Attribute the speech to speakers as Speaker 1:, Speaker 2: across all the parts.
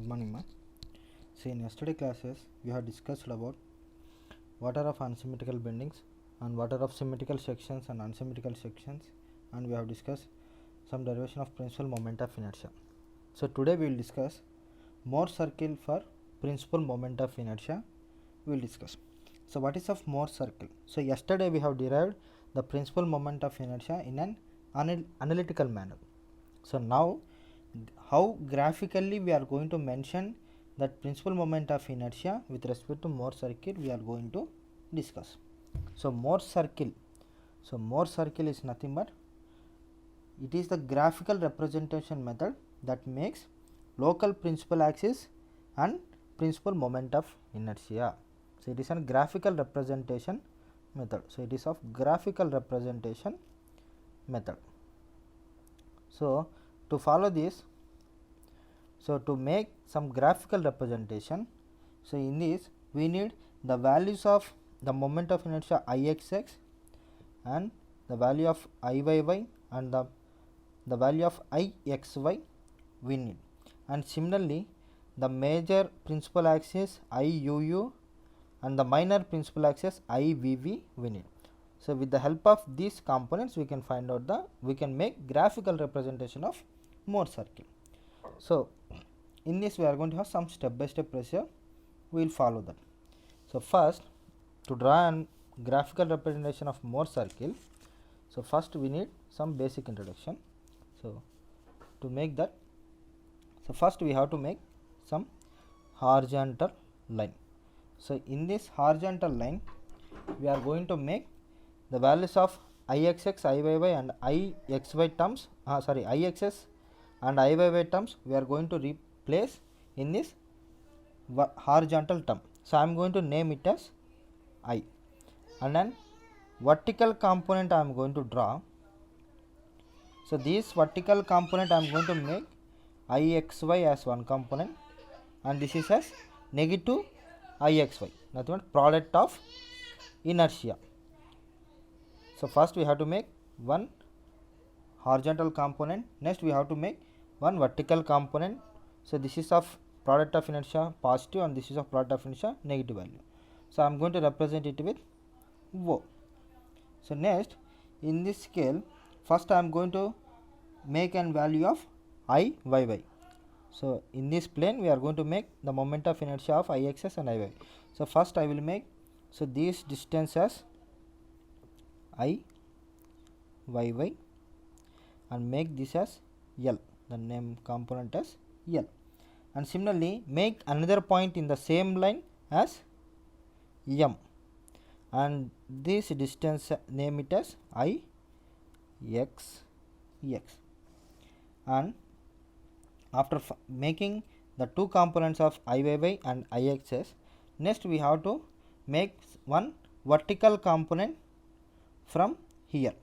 Speaker 1: Good morning, ma. See, in yesterday classes, we have discussed about what are of unsymmetrical bendings and what are of symmetrical sections and unsymmetrical sections, and we have discussed some derivation of principal moment of inertia. So today we will discuss Mohr circle for principal moment of inertia. We will discuss. So what is of Mohr circle? So yesterday we have derived the principal moment of inertia in an analytical manner. So now how graphically we are going to mention that principal moment of inertia with respect to Mohr circle we are going to discuss. So Mohr circle is nothing but it is the graphical representation method that makes local principal axis and principal moment of inertia. So it is a graphical representation method. So it is of graphical representation method. So to follow this, so to make some graphical representation, so in this we need the values of the moment of inertia Ixx and the value of Iyy and the value of Ixy we need, and similarly the major principal axis Iuu and the minor principal axis Ivv we need. So with the help of these components we can find out we can make graphical representation of Mohr circle. So in this we are going to have some step by step procedure, we will follow that. So first, to draw a graphical representation of Mohr circle, so first we need some basic introduction. So to make that, so first we have to make some horizontal line. So in this horizontal line we are going to make the values of Ixx, Iyy and Ixy terms, Ixs and Iyy terms we are going to replace in this horizontal term. So I am going to name it as I, and then vertical component I am going to draw. So this vertical component I am going to make Ixy as one component, and this is as negative Ixy, nothing but product of inertia. So first we have to make one horizontal component, next we have to make one vertical component. So this is of product of inertia positive and this is of product of inertia negative value. So I am going to represent it with O. So next in this scale, first I am going to make an value of Iyy. So in this plane we are going to make the moment of inertia of Ixs and Iyy. So first I will make, so this distance as Iyy and make this as L, the name component as L, and similarly make another point in the same line as M, and this distance name it as Ixx, and after making the two components of Iyy and Ixs, next we have to make one vertical component from here.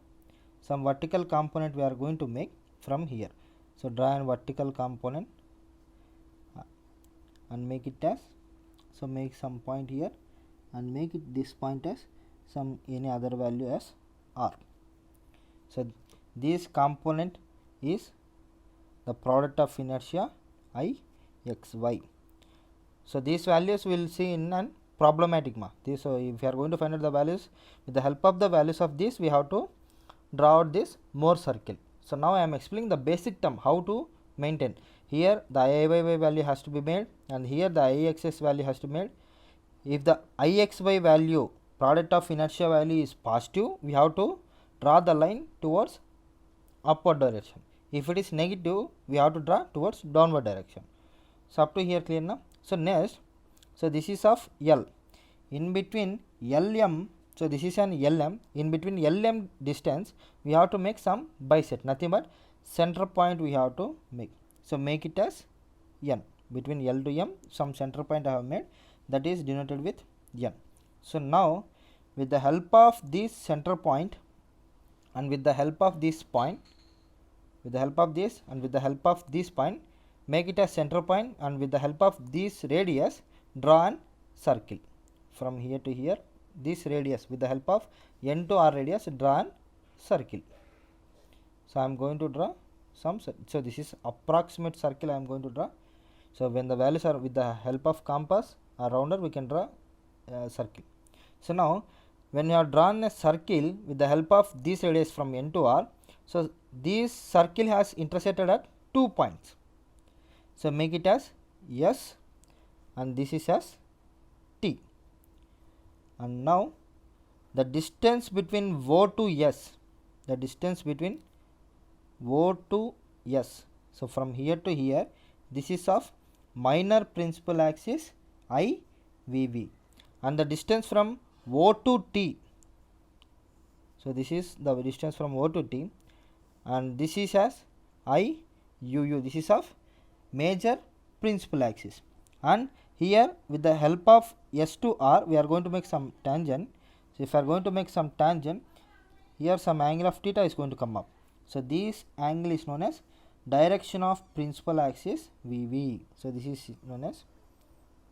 Speaker 1: Some vertical component we are going to make from here. So draw a vertical component and make it as, so make some point here and make it this point as some any other value as R. So this component is the product of inertia Ixy. So these values we will see in an problematic ma. So if you are going to find out the values, with the help of the values of this we have to draw out this Mohr circle. So now I am explaining the basic term how to maintain. Here the Iyy value has to be made and here the Ixs value has to be made. If the Ixy value, product of inertia value is positive, we have to draw the line towards upward direction. If it is negative, we have to draw towards downward direction. So up to here clear now. So next, so this is of L. In between Lm, so this is an Lm. In between Lm distance, we have to make some bisect. Nothing but center point we have to make. So make it as N. Between L to M, some center point I have made, that is denoted with N. So now with the help of this center point and with the help of this point, with the help of this and with the help of this point, make it a center point, and with the help of this radius draw an circle from here to here. This radius with the help of N to R radius draw an circle. So I am going to draw some, so this is approximate circle I am going to draw. So when the values are with the help of compass or rounder, we can draw a circle. So now when you have drawn a circle with the help of this radius from N to R, so this circle has intersected at 2 points. So make it as S and this is as T. And now the distance between O to S, the distance between O to S, so from here to here, this is of minor principal axis I VV, and the distance from O to T, so this is the distance from O to T, and this is as I UU, this is of major principal axis. And here with the help of S to R, we are going to make some tangent. So if we are going to make some tangent, here some angle of theta is going to come up. So this angle is known as direction of principal axis VV. So this is known as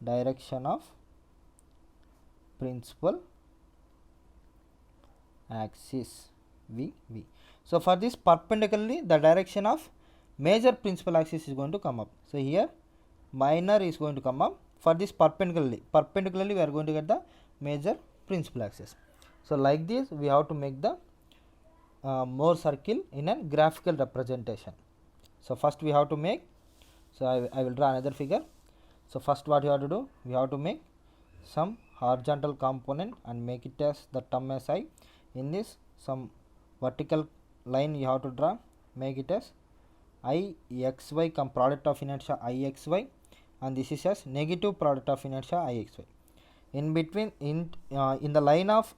Speaker 1: direction of principal axis VV. So for this perpendicularly, the direction of major principal axis is going to come up. So here minor is going to come up. For this perpendicularly we are going to get the major principal axis. So like this we have to make the more circle in a graphical representation. So first we have to make, so I will draw another figure. So first what you have to do, we have to make some horizontal component and make it as the term as I. In this some vertical line you have to draw, make it as I xy, come product of inertia I xy, and this is as negative product of inertia I xy. In between in the line of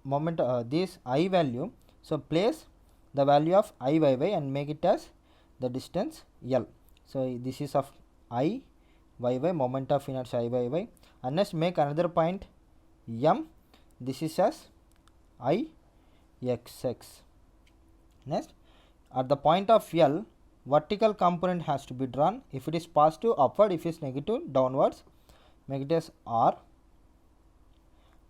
Speaker 1: moment this I value, so place the value of I yy and make it as the distance L. So this is of I yy, moment of inertia I yy, and next make another point M, this is as I xx. Next at the point of L, vertical component has to be drawn. If it is positive, upward; if it is negative, downwards. Make it as R.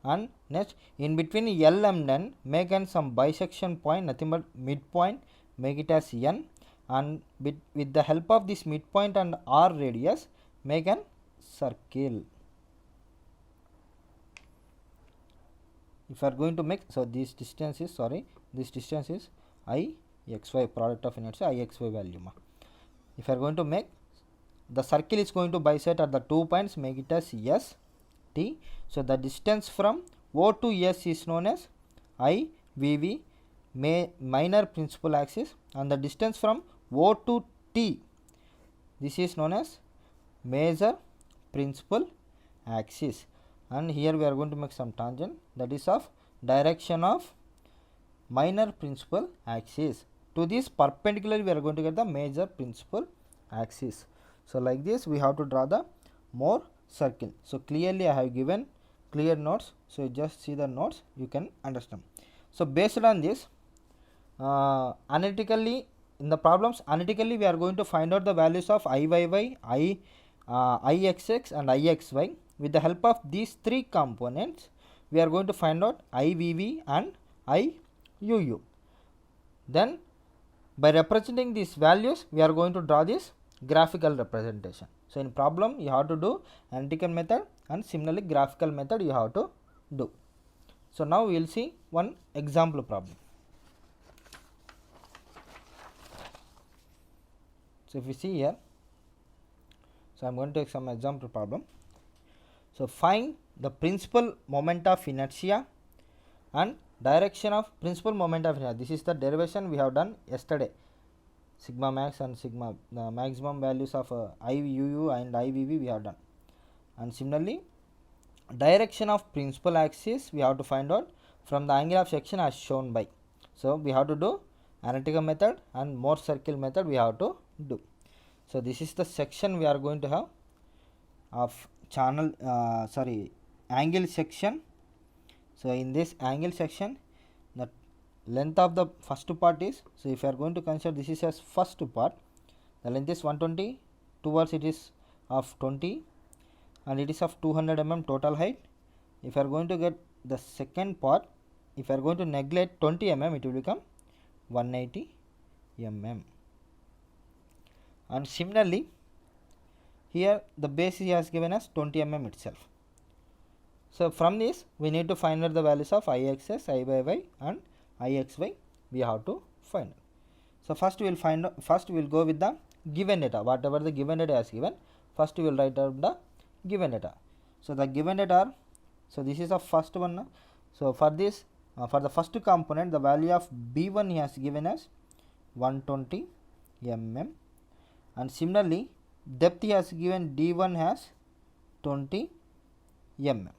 Speaker 1: And next in between L and N, make an some bisection point, nothing but midpoint, make it as N, and with the help of this midpoint and R radius, make an circle. If you are going to make, so this distance is I xy, product of inertia I xy value. If you are going to make, the circle is going to bisect at the 2 points, make it as S T. So the distance from O to S is known as I VV, minor principal axis, and the distance from O to T, this is known as major principal axis. And here we are going to make some tangent, that is of direction of minor principal axis. To this perpendicular we are going to get the major principal axis. So like this we have to draw the more circle. So clearly I have given clear notes, so just see the notes, you can understand. So based on this, analytically in the problems, analytically we are going to find out the values of Iyy, Ixx and Ixy. With the help of these three components, we are going to find out IVV and IUU. Then by representing these values, we are going to draw this graphical representation. So in problem you have to do analytical method, and similarly graphical method you have to do. So now we will see one example problem. So if you see here, so I am going to take some example problem. So find the principal moment of inertia and direction of principal moment of inertia. This is the derivation we have done yesterday. Sigma max and sigma, the maximum values of IUU and IVV we have done. And similarly direction of principal axis we have to find out from the angle of section as shown by. So we have to do analytical method and more circle method we have to do. So this is the section we are going to have of channel angle section. So in this angle section, the length of the first part is, so if you are going to consider this is as first part, the length is 120, towards it is of 20, and it is of 200 mm total height. If you are going to get the second part, if you are going to neglect 20 mm, it will become 180 mm. And similarly here the base he has given as 20 mm itself. So from this we need to find out the values of Ixx, Iyy and Ixy we have to find out. So first we will go with the given data, whatever the given data is given. First we will write down the given data. So the given data are, so this is the first one. So for this for the first component, the value of B1 he has given as 120 mm, and similarly depth he has given D1 has 20 mm.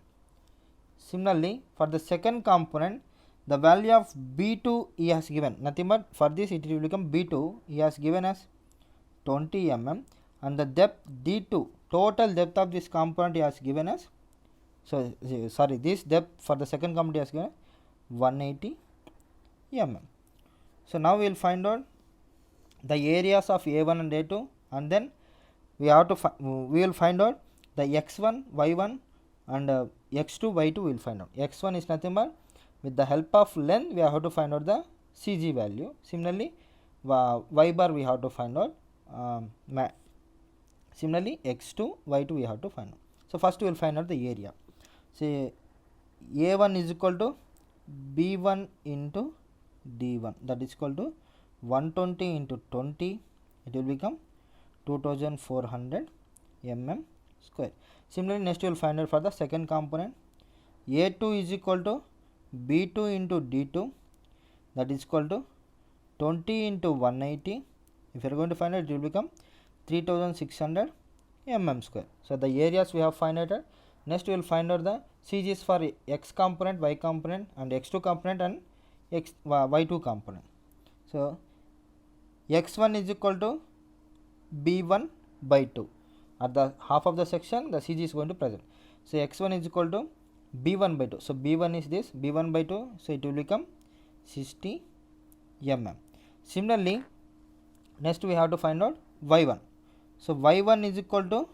Speaker 1: Similarly for the second component, the value of B2 he has given, nothing but for this it will become B2 he has given as 20 mm, and the depth D2, total depth of this component he has given as, so sorry, this depth for the second component he has given 180 mm. So now we will find out the areas of A1 and A2, and then we have to we will find out the x1, y1 and x2, y2 we will find out. X1 is nothing but with the help of length we have to find out the CG value. Similarly y bar we have to find out, similarly x2, y2 we have to find out. So first we will find out the area. Say A1 is equal to B1 into D1, that is equal to 120 into 20, it will become 2400 mm square. Similarly next we will find out for the second component, A2 is equal to B2 into D2, that is equal to 20 into 180. If you are going to find out, it will become 3600 mm square. So the areas we have find out. Next we will find out the CGs for x component, y component and x2 component and y2 component. So x1 is equal to b1 by 2. At the half of the section the CG is going to present. So x1 is equal to b1 by 2. So b1 is this, b1 by 2, so it will become 60 mm. Similarly next we have to find out y1. So y1 is equal to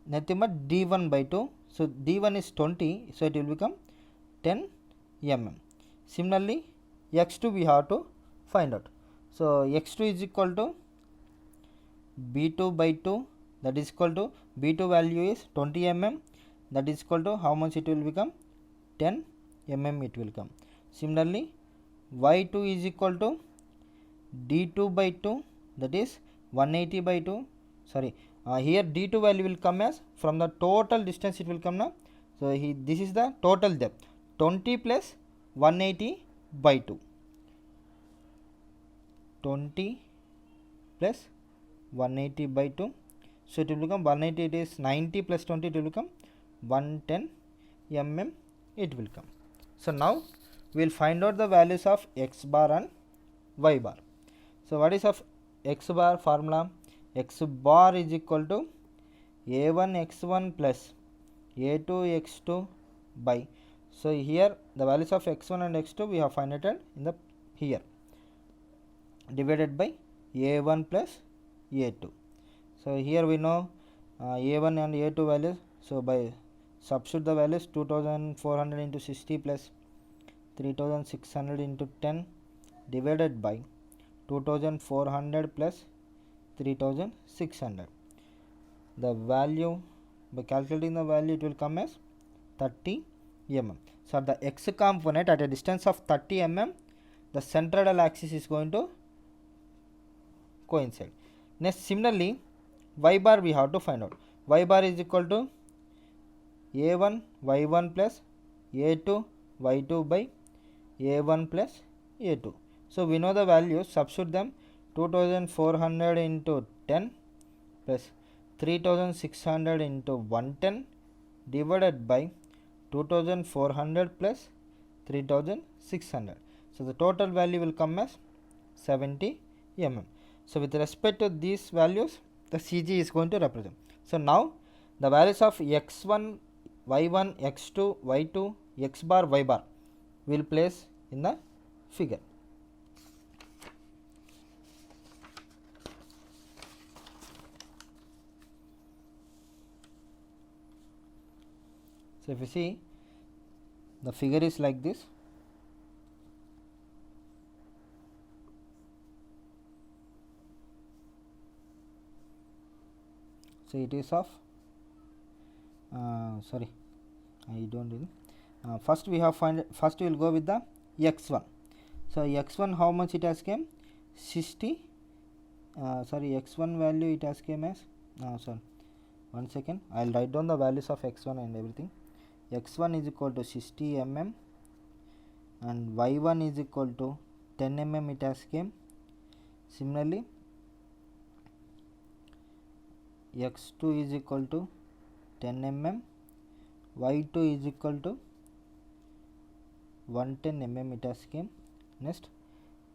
Speaker 1: nothing but d1 by 2. So d1 is 20, so it will become 10 mm. Similarly x2 we have to find out. So x2 is equal to b2 by 2, that is equal to b2 value is 20 mm, that is equal to how much it will become, 10 mm it will come. Similarly y2 is equal to d2 by 2, that is 180 by 2, sorry, here d2 value will come as from the total distance it will come now. So this is the total depth, 20 plus 180 by 2, 20 plus 180 by 2, so it will become 180, it is 90 plus 20, it will become 110 mm it will come. So now we will find out the values of x bar and y bar. So what is of x bar formula? X bar is equal to a1 x1 plus a2 x2 by, so here the values of x1 and x2 we have find out in the here, divided by a1 plus a2. So here we know a1 and a2 values, so by substitute the values, 2400 into 60 plus 3600 into 10 divided by 2400 plus 3600. The value, by calculating the value, it will come as 30 mm. So the x component at a distance of 30 mm, the centroidal axis is going to coincide. Next similarly y bar we have to find out. Y bar is equal to a1 y1 plus a2 y2 by a1 plus a2. So we know the values, substitute them, 2400 into 10 plus 3600 into 110 divided by 2400 plus 3600. So the total value will come as 70 mm. So with respect to these values, the CG is going to represent. So now the values of x1, y1, x2, y2, x bar, y bar will place in the figure. So if you see, the figure is like this. So it is of sorry, I don't know. First we have first we will go with the x1. So x1 how much it has came? 60. Sorry, x1 value it has came as sorry, 1 second, I will write down the values of x1 and everything. X1 is equal to 60 mm and y1 is equal to 10 mm it has came. Similarly, x2 is equal to 10 mm, y2 is equal to 110 mm it has came. Next,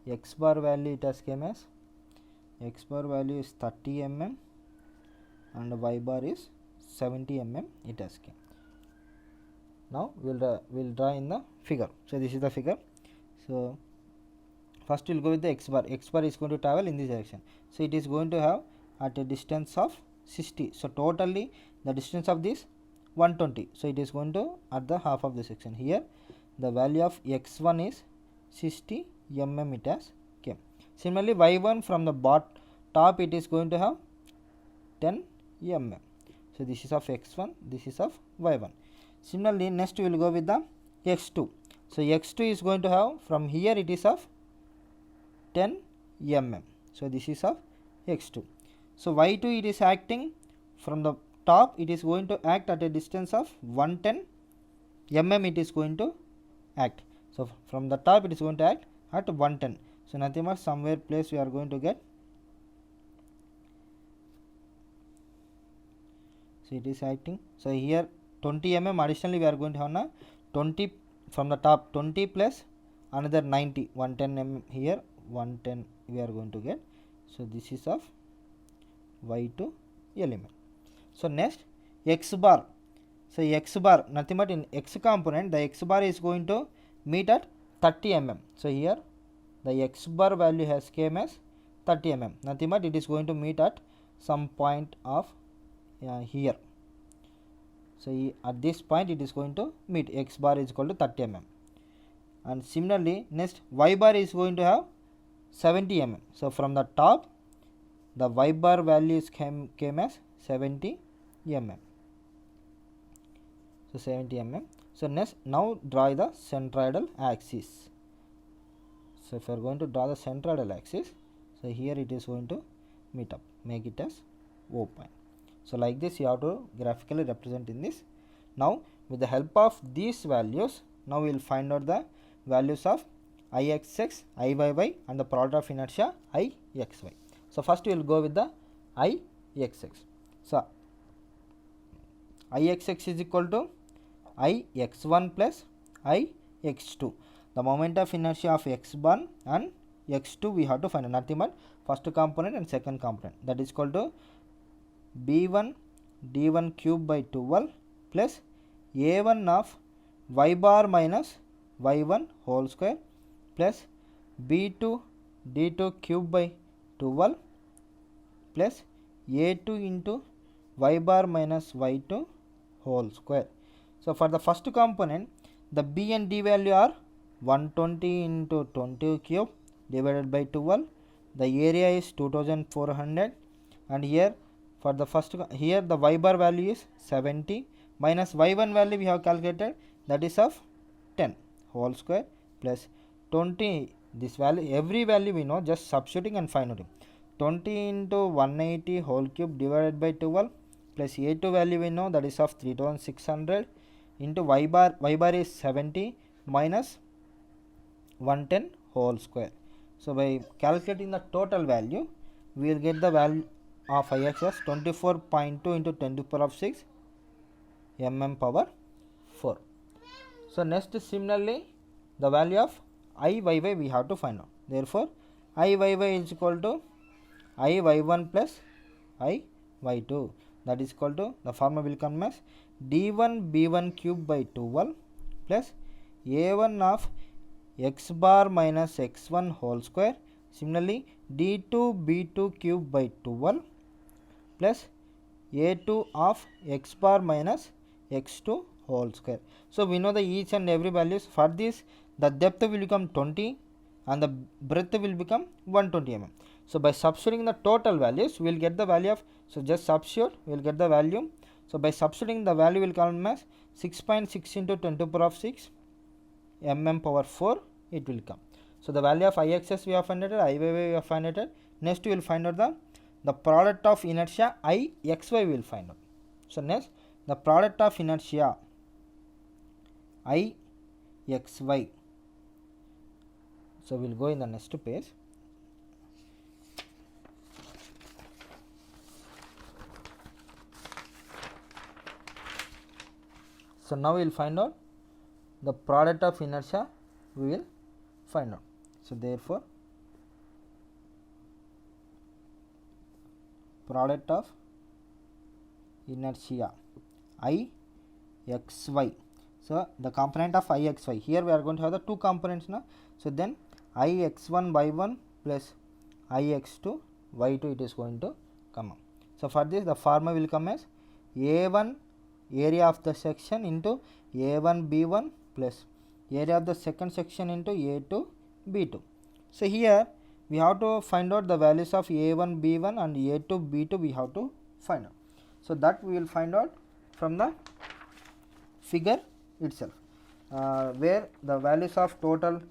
Speaker 1: x bar value it has came as, x bar value is 30 mm and y bar is 70 mm it has came. Now we'll draw in the figure. So this is the figure. So first we'll go with the x bar. X bar is going to travel in this direction. So it is going to have at a distance of 60. So totally the distance of this 120. So it is going to at the half of the section. Here the value of x1 is 60 mm it has came. Similarly, y1 from the top it is going to have 10 mm. So this is of x1, this is of y1. Similarly, next we will go with the x2. So x2 is going to have, from here it is of 10 mm. So this is of x2. So y2 it is acting from the top, it is going to act at a distance of 110 mm it is going to act. So from the top it is going to act at 110. So nothing but somewhere place we are going to get. So it is acting. So here 20 mm additionally we are going to have now 20 from the top, 20 plus another 90, 110 mm here, 110 we are going to get. So this is of y2 element. So next, x bar. So x bar nothing but in x component the x bar is going to meet at 30 mm. So here the x bar value has came as 30 mm, nothing but it is going to meet at some point of here. So at this point it is going to meet, x bar is equal to 30 mm. And similarly, next y bar is going to have 70 mm. So from the top the y bar values came as 70 mm. So 70 mm. So next, now draw the centroidal axis. So if you are going to draw the centroidal axis, so here it is going to meet up, make it as O point. So like this you have to graphically represent in this. Now with the help of these values, now we will find out the values of Ixx, Iyy and the product of inertia Ixy. So first we will go with the Ixx. So Ixx is equal to Ix1 plus Ix2. The moment of inertia of x1 and x2 we have to find nothing but first component and second component, that is equal to b1 d1 cube by 12 plus a1 of y bar minus y1 whole square plus b2 d2 cube by 12 plus a2 into y bar minus y2 whole square. So for the first component the b and d value are 120 into 20 cube divided by 12. The area is 2400 and here for the first, here the y bar value is 70 minus y1 value we have calculated, that is of 10 whole square plus 20, this value every value we know, just substituting and finding. 20 into 180 whole cube divided by 12 plus a2 value we know, that is of 3600 into y bar is 70 minus 110 whole square. So by calculating the total value we will get the value of Ix as 24.2 into 10 to the power of 6 mm power 4. So next, similarly the value of Iyy we have to find out. Therefore Iyy is equal to Iy1 plus Iy2, that is equal to, the formula will come as d1 b1 cube by 12 plus a1 of x bar minus x1 whole square. Similarly d2 b2 cube by 12 plus a2 of x bar minus x2 whole square. So we know the each and every values. For this the depth will become 20 and the breadth will become 120 mm. So by substituting the total values we will get the value of So just substitute, we will get the value. So by substituting, the value will come as 6.6 into 10 to the power of 6 mm power 4 it will come. So the value of Ixs we have found out, Iyy we have found out. Next we will find out the product of inertia Ixy we will find out. So next the product of inertia Ixy. So we will go in the next page. So now we will find out the product of inertia we will find out. So therefore product of inertia Ixy. So the component of Ixy, here we are going to have the two components now. So then Ix1 y1 plus Ix2 y2 it is going to come up. So for this the formula will come as A1 area of the section into A1 B1 plus area of the second section into A2 B2. So here we have to find out the values of A1 B1 and A2 B2 we have to find out. So that we will find out from the figure itself, where the values of total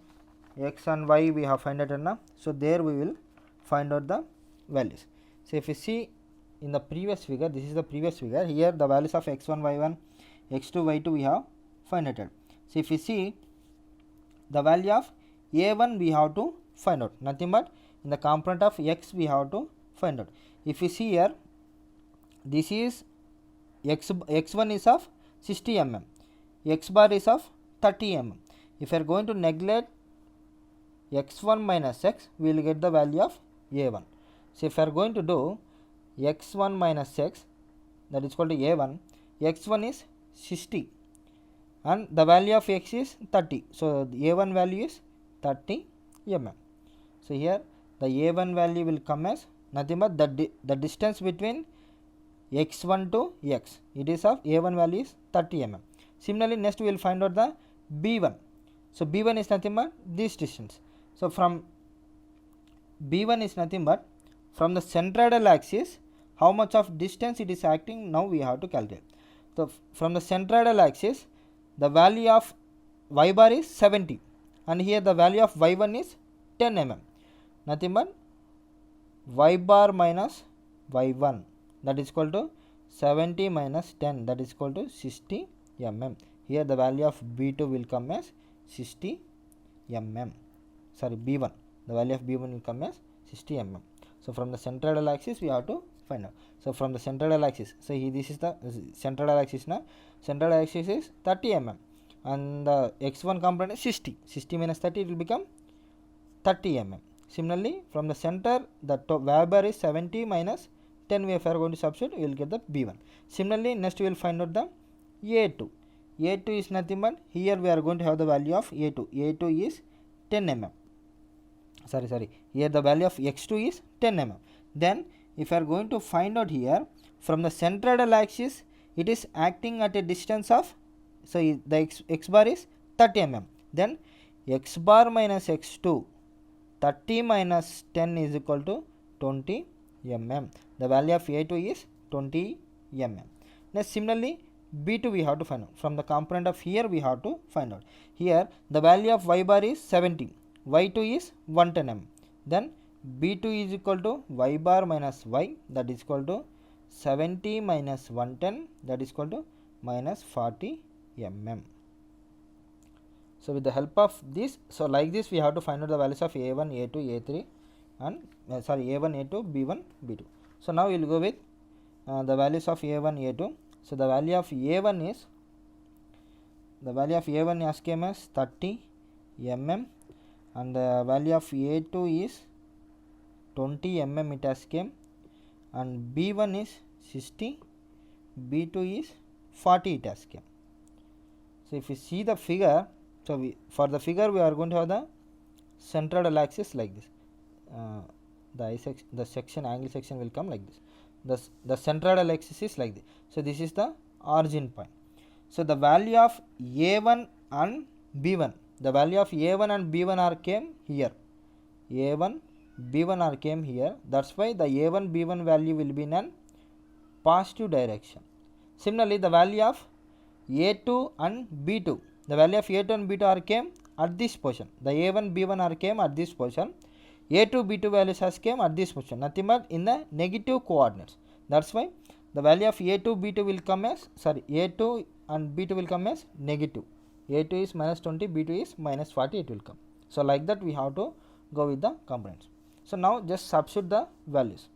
Speaker 1: x and y we have find out now. So there we will find out the values. So if you see in the previous figure, this is the previous figure, here the values of x1 y1 x2 y2 we have find out. So if you see the value of a1 we have to find out, nothing but in the component of x we have to find out. If you see here, this is x1 is of 60 mm, x bar is of 30 mm. If you are going to neglect x1 minus x, we will get the value of a1. So if you are going to do x1 minus x, that is equal to a1, x1 is 60 and the value of x is 30. So the a1 value is 30 mm. So here the a1 value will come as nothing but the distance between x1 to x, it is of a1 value is 30 mm. Similarly next we will find out the b1. So b1 is nothing but this distance. So from b1 is nothing but from the centroidal axis how much of distance it is acting, now we have to calculate. So from the centroidal axis the value of y bar is 70 and here the value of y1 is 10 mm, nothing but y bar minus y1, that is equal to 70 minus 10, that is equal to 60 mm. Here the value of b2 will come as 60 mm. Sorry, b1, the value of b1 will come as 60 mm. So from the centroidal axis we have to find out. So from the centroidal axis, so this is the centroidal axis now. Centroidal axis is 30 mm and the x1 component is 60. 60 minus 30 it will become 30 mm. Similarly from the center the y bar is 70 minus 10, we are going to substitute, we will get the b1. Similarly next we will find out the a2. a2 is nothing but here we are going to have the value of a2. a2 is 10 mm. Sorry, here the value of x2 is 10 mm. Then if you are going to find out here from the centroidal axis it is acting at a distance of, so the x bar is 30 mm. Then x bar minus x2, 30 minus 10 is equal to 20 mm. The value of a2 is 20 mm. Next similarly b2 we have to find out. From the component of here we have to find out. Here the value of y bar is 70, y2 is 110 mm. Then b2 is equal to y bar minus y, that is equal to 70 minus 110, that is equal to minus 40 mm. So with the help of this, so like this we have to find out the values of a1, a2, a3 and a1, a2, b1, b2. So now we will go with the values of a1, a2. So the value of a1 is, the value of a1 has came as 30 mm and the value of a2 is 20 mm it has came and b1 is 60, b2 is 40 it has came. So if you see the figure, so for the figure we are going to have the centroidal axis like this, the section, angle section will come like this, the centroidal axis is like this. So this is the origin point. So the value of a1 and b1, the value of a1 and b1 are came here, a1 b1 are came here, that's why the a1 b1 value will be none positive direction. Similarly, the value of A2 and B2, the value of A2 and B2 are came at this position. The A1, B1 are came at this position. A2, B2 values has came at this position, nothing but in the negative coordinates. That's why the value of A2, B2 will come as, A2 and B2 will come as negative. A2 is minus 20, B2 is minus 40, it will come. So like that we have to go with the components. So now just substitute the values.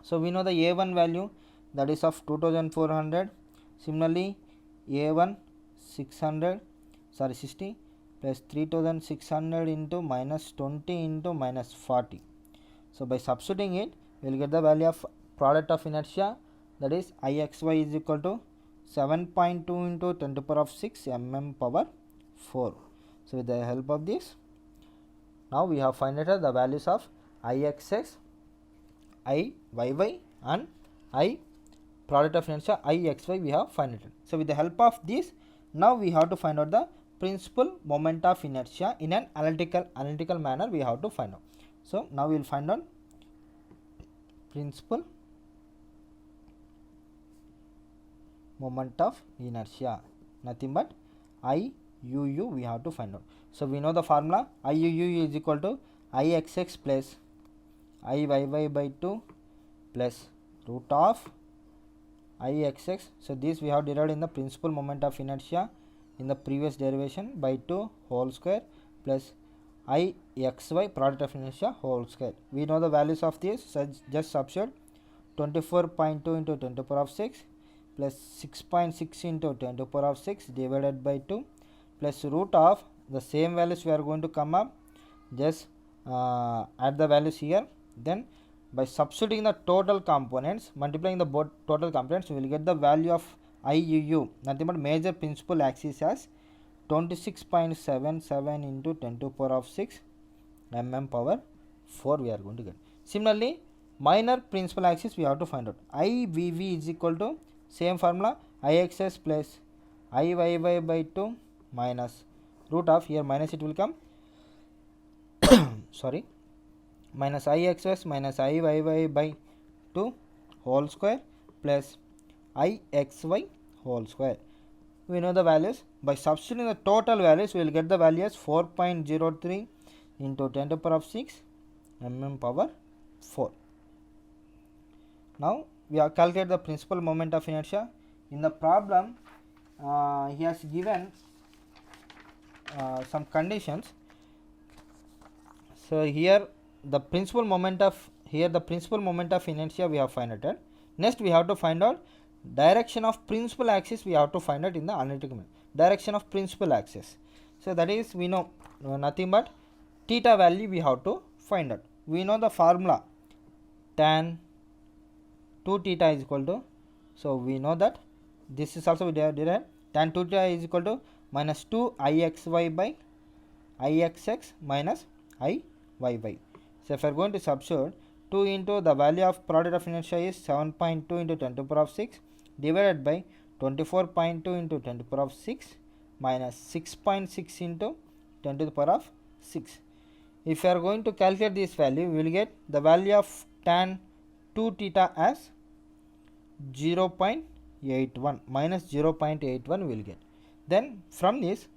Speaker 1: So we know the A1 value, that is of 2400. Similarly, A1 60 plus 3600 into minus 20 into minus 40. So by substituting it, we will get the value of product of inertia, that is Ixy is equal to 7.2 into 10 to the power of 6 mm power 4. So with the help of this, now we have find out the values of Ixx, Iyy and I product of inertia Ixy we have find it. So with the help of this, now we have to find out the principal moment of inertia in an analytical manner we have to find out. So now we will find out principal moment of inertia, nothing but Iuu we have to find out. So we know the formula, Iuu is equal to Ixx plus Iyy by 2 plus root of Ixx. So this we have derived in the principal moment of inertia in the previous derivation by 2 whole square plus Ixy product of inertia whole square. We know the values of this, so just substitute 24.2 into 10 to the power of 6 plus 6.6 into 10 to the power of 6 divided by 2 plus root of the same values we are going to come up, just add the values here. Then by substituting the total components, multiplying the both total components, we will get the value of Iuu, nothing but major principal axis as 26.77 into 10 to the power of 6 mm power 4 we are going to get. Similarly, minor principal axis we have to find out. Ivv is equal to same formula, Ixx plus Iyy by 2 minus root of, here minus it will come minus Ixx minus Iyy by 2 whole square plus Ixy whole square. We know the values. By substituting the total values, we will get the value as 4.03 into 10 to the power of 6 mm power 4. Now we have calculated the principal moment of inertia. In the problem, he has given some conditions. So here the principal moment of inertia we have find out. Next we have to find out direction of principal axis we have to find out in the analytical manner. Direction of principal axis. So that is, we know nothing but theta value we have to find out. We know the formula tan 2 theta is equal to, so we know that this is also derived, tan 2 theta is equal to minus 2 Ixy by Ixx minus Iyy. So if we are going to substitute 2 into the value of product of inertia is 7.2 into 10 to the power of 6 divided by 24.2 into 10 to the power of 6 minus 6.6 into 10 to the power of 6. If you are going to calculate this value, we will get the value of tan 2 theta as 0.81 minus 0.81 we will get. Then from this,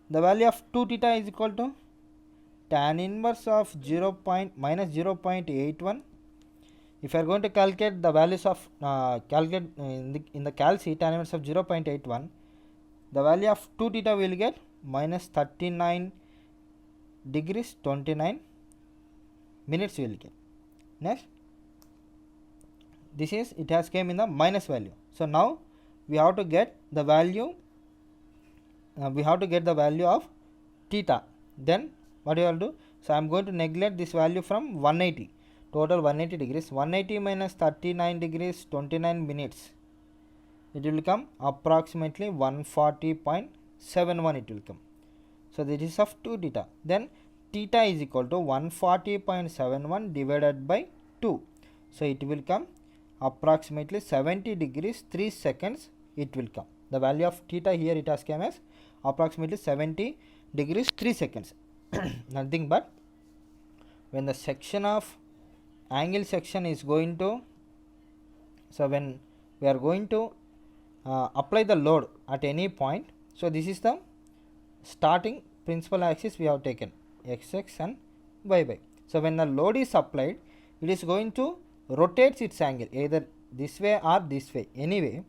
Speaker 1: the value of 2 theta is equal to tan inverse of minus 0.81. If you are going to calculate the values of in the calc tan inverse of 0.81, the value of 2 theta will get minus 39 degrees 29 minutes we will get. Next, this is, it has came in the minus value. So now we have to get the value of theta. Then what you will do? So I am going to neglect this value from 180, total 180 degrees. 180 minus 39 degrees 29 minutes, it will come approximately 140.71 it will come. So this is of 2 theta. Then theta is equal to 140.71 divided by 2. So it will come approximately 70 degrees 3 seconds it will come. The value of theta here it has come as approximately 70 degrees 3 seconds. Nothing but when the section of angle section is going to, so when we are going to apply the load at any point. So this is the starting principal axis we have taken, xx and yy. So when the load is applied, it is going to rotate its angle either this way or this way, anyway,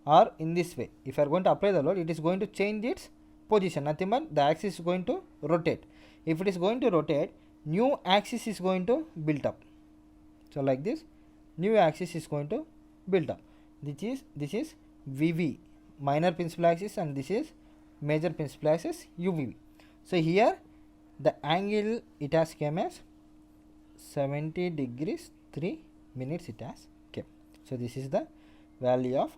Speaker 1: or in this way. If you are going to apply the load, it is going to change its position, nothing but the axis is going to rotate. If it is going to rotate, new axis is going to build up. So like this, new axis is going to build up. This is VV, minor principal axis, and this is major principal axis UVV. So here the angle it has came as 70 degrees 3 minutes it has came. So this is the value of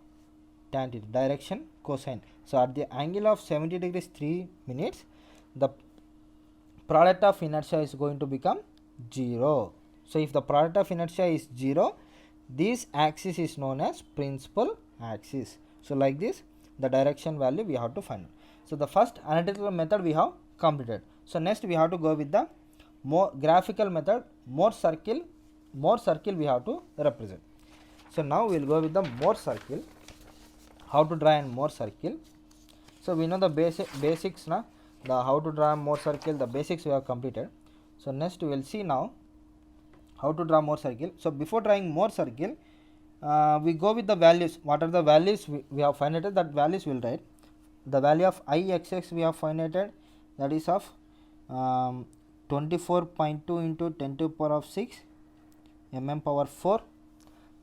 Speaker 1: tan theta, direction cosine. So at the angle of 70 degrees 3 minutes, the product of inertia is going to become 0. So if the product of inertia is 0, this axis is known as principal axis. So like this, the direction value we have to find. So the first analytical method we have completed. So next we have to go with the more graphical method. More circle we have to represent. So now we will go with the more circle. How to draw a more circle? So we know the basics now. The how to draw more circle, the basics we have completed. So next we will see now how to draw more circle. So before drawing more circle, we go with the values. What are the values we have find out? That values will write. The value of Ixx we have find out, that is of 24.2 into 10 to the power of 6 mm power 4.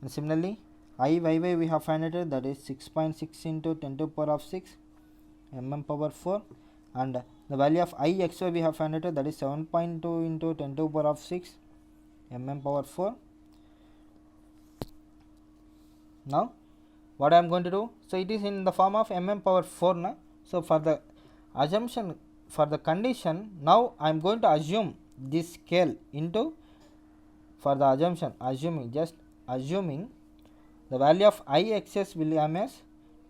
Speaker 1: And similarly Iyy we have find out, that is 6.6 into 10 to the power of 6 mm power 4. And the value of Ixy we have find out, that is 7.2 into 10 to the power of 6 mm power 4. Now what I am going to do? So it is in the form of mm power 4 na. So for the assumption, for the condition, now I am going to assume this scale into, for the assumption, assuming the value of Ixs will come as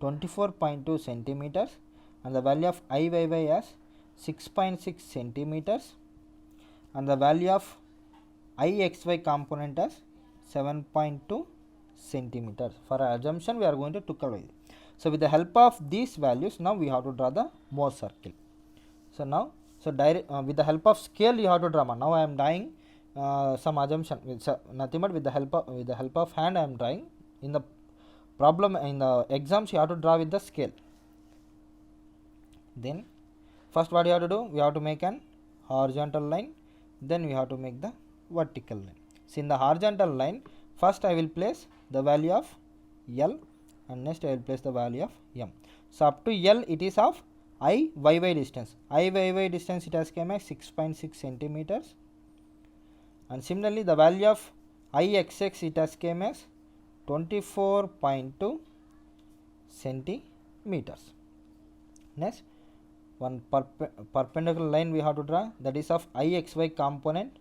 Speaker 1: 24.2 centimeters and the value of Iyy as 6.6 centimeters and the value of Ixy component as 7.2 centimeters. For our assumption, we are going to took away. So with the help of these values, now we have to draw the Mohr circle. So now, with the help of scale you have to draw. Now I am drawing some assumption with nothing but with the help of hand I am drawing. In the problem, in the exams you have to draw with the scale. Then first what you have to do? We have to make an horizontal line. Then we have to make the vertical line. So in the horizontal line, first I will place the value of L and next I will place the value of M. So up to L it is of Iyy distance. Iyy distance it has came as 6.6 centimeters. And similarly the value of Ixx it has came as 24.2 centimeters. Next, one perpendicular line we have to draw, that is of Ixy component.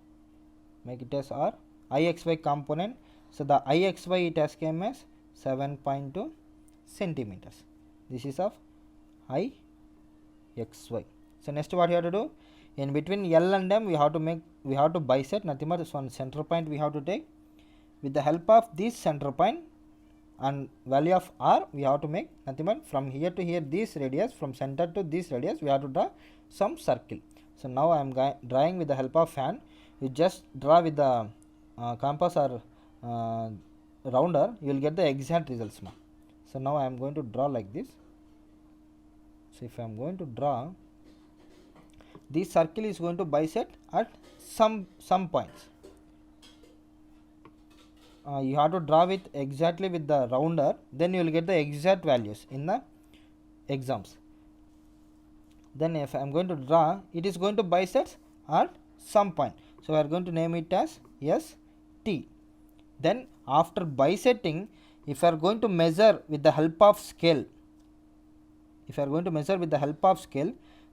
Speaker 1: Make it as R. Ixy component. So the Ixy it has came as 7.2 centimeters. This is of Ixy. So next what you have to do? In between L and M we have to bisect, nothing but one center point we have to take. With the help of this center point and value of R, we have to make nothing but from here to here this radius, from center to this radius we have to draw some circle. So now I am drawing with the help of hand. You just draw with the compass or rounder, you will get the exact results now. So now I am going to draw like this. So if I am going to draw, this circle is going to bisect at some points. You have to draw with exactly with the rounder, then you will get the exact values in the exams. Then if I am going to draw, it is going to bisect at some point. So we are going to name it as ST. Then after bisecting, if you are going to measure with the help of scale,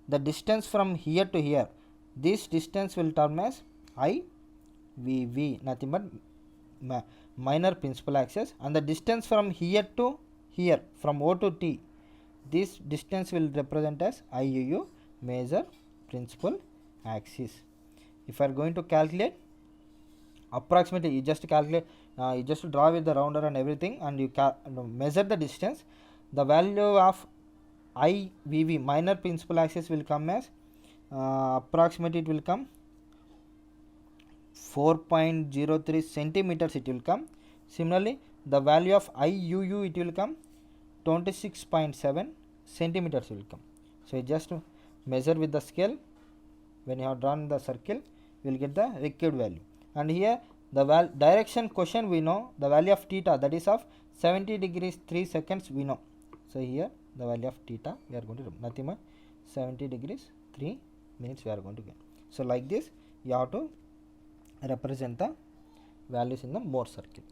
Speaker 1: the distance from here to here, this distance will term as IVV, nothing but minor principal axis, and the distance from here to here, from O to T, this distance will represent as IUU, major principal axis. If you are going to calculate approximately, you just calculate you just draw with the rounder and everything, and you measure the distance. The value of IVV, minor principal axis, will come as approximately it will come 4.03 centimeters it will come. Similarly, the value of IUU it will come 26.7 centimeters will come. So you just measure with the scale. When you have drawn the circle, you will get the required value. And here the direction question we know, the value of theta, that is of 70 degrees 3 seconds we know. So here the value of theta we are going to do nothing but 70 degrees 3 minutes we are going to get. So like this you have to represent the values in the Mohr circle.